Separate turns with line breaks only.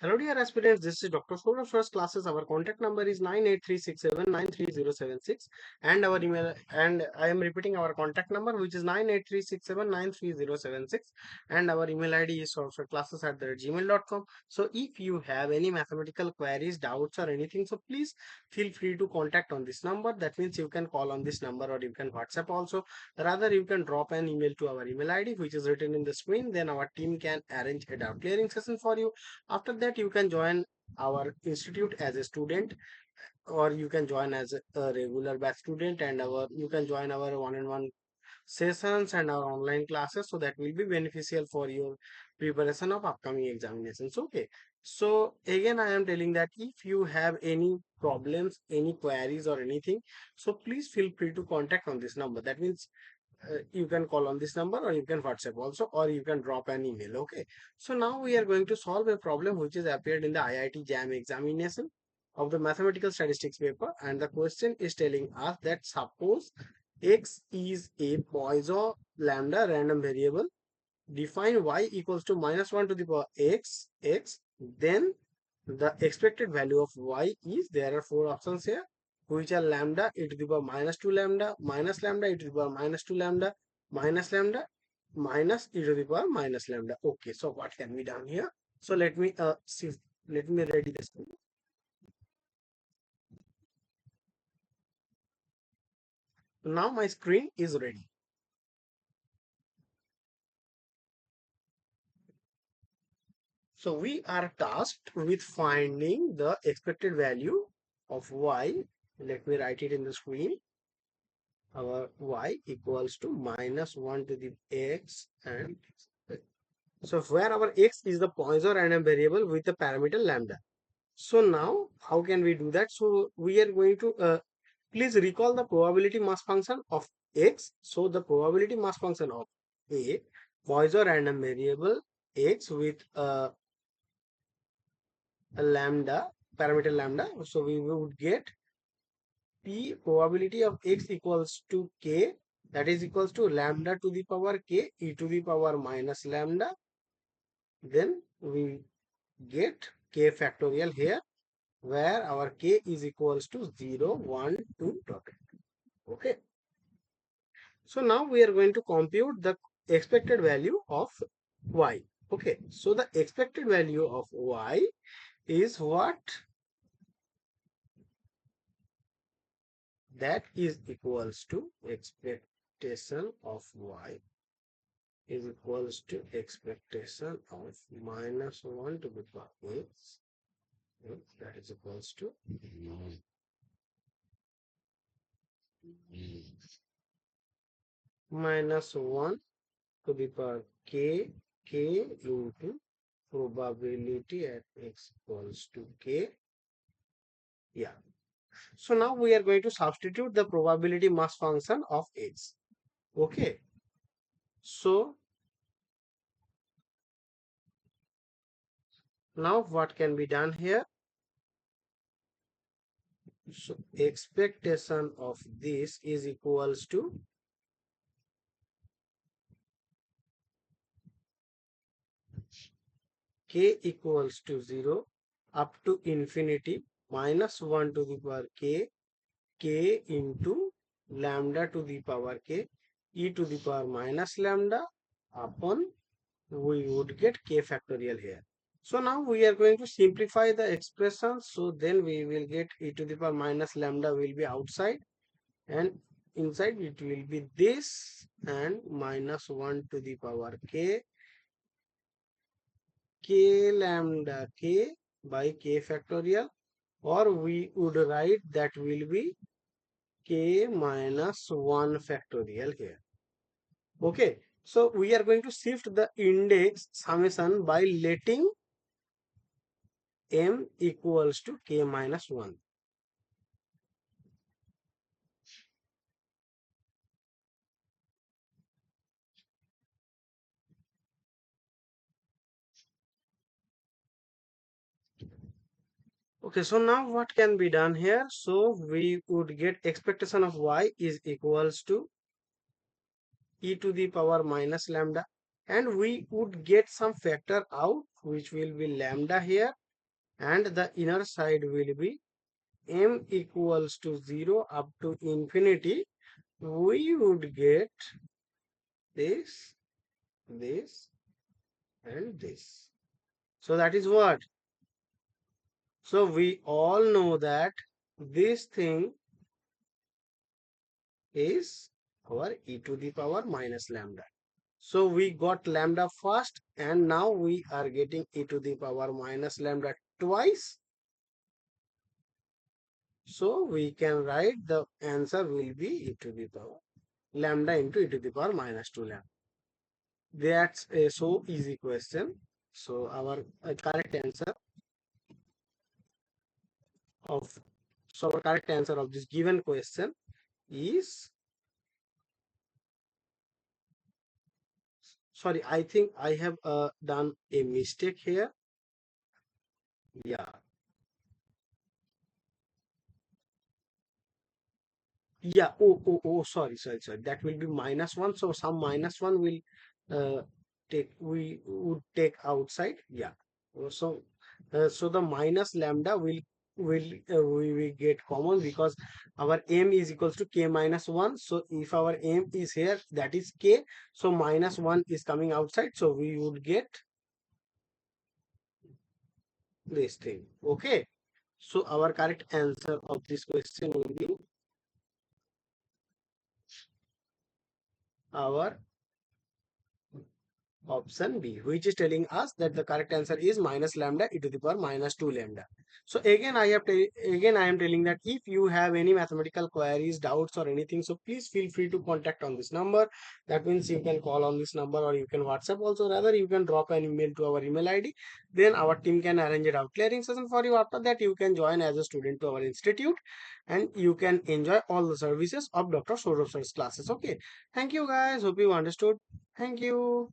Hello dear aspirants, this is Dr. Sourav. First classes. Our contact number is 98367930076 and our email, and I am repeating our contact number, which is 98367930076, and our email ID is sourcefordclasses@gmail.com. So if you have any mathematical queries, doubts or anything, so please feel free to contact on this number. That means you can call on this number or you can WhatsApp also. Rather, you can drop an email to our email ID, which is written in the screen. Then our team can arrange a doubt clearing session for you. After that, you can join our institute as a student, or you can join as a regular batch student, and our you can join our one-on-one sessions and our online classes, so that will be beneficial for your preparation of upcoming examinations. Okay, so again I am telling that if you have any problems, any queries or anything, so please feel free to contact on this number. That means you can call on this number, or you can WhatsApp also, or you can drop an email. Okay, so now we are going to solve a problem which is appeared in the IIT JAM examination of the mathematical statistics paper, and the question is telling us that suppose x is a Poisson lambda random variable, define y equals to -1 to the power x, then the expected value of y is, there are four options here, which are lambda e to the power -2 lambda, minus lambda e to the power -2 lambda, minus lambda, minus e to the power minus lambda. Okay, so what can be done here? So let me see, let me ready this. Now my screen is ready. So we are tasked with finding the expected value of y. Let me write it in the screen. Our y equals to -1 to the x, and so where our x is the Poisson random variable with the parameter lambda. So now how can we do that? So we are going to please recall the probability mass function of x. So the probability mass function of a Poisson random variable x with a lambda, parameter lambda, so we would get p probability of x equals to k, that is equals to lambda to the power k e to the power minus lambda. Then we get k factorial here, where our k is equals to 0 1 2 dot. Okay, so now we are going to compute the expected value of y. Okay, so the expected value of y is what? That is equals to expectation of y is equals to expectation of -1 to the power x, that is equals to -1 to the power k into probability at x equals to k. Yeah, so now we are going to substitute the probability mass function of x. Okay, so now what can be done here? So expectation of this is equals to k equals to 0 up to infinity -1 to the power k into lambda to the power k e to the power minus lambda upon, we would get k factorial here. So now we are going to simplify the expression. So then we will get e to the power minus lambda will be outside, and inside it will be this, and -1 to the power k lambda k by k factorial, or we would write that will be k minus 1 factorial here. Okay, so we are going to shift the index summation by letting m equals to k minus 1. Okay, so now what can be done here? So we would get expectation of y is equals to e to the power minus lambda, and we would get some factor out, which will be lambda here, and the inner side will be m equals to 0 up to infinity. We would get this, this, and this. So that is what? So we all know that this thing is our e to the power minus lambda. So we got lambda first, and now we are getting e to the power minus lambda twice. So we can write the answer will be e to the power lambda into e to the power minus 2 lambda. That's a so easy question. So our correct answer of our correct answer of this given question is, sorry, I think I have done a mistake here. Yeah, yeah. Oh, sorry. That will be minus one. So some minus one will uh, we would take outside. Yeah. So the minus lambda we get common because our m is equals to k minus 1. So if our m is here, that is k. So minus 1 is coming outside. So we would get this thing. Okay. So our correct answer of this question will be our option B, which is telling us that the correct answer is minus lambda e to the power minus 2 lambda. So again I am telling that if you have any mathematical queries, doubts or anything, so please feel free to contact on this number. That means you can call on this number or you can WhatsApp also. Rather, you can drop an email to our email ID. Then our team can arrange a doubt clearing session for you. After that, you can join as a student to our institute and you can enjoy all the services of Dr. Sourav sir's classes. Okay. Thank you guys. Hope you understood. Thank you.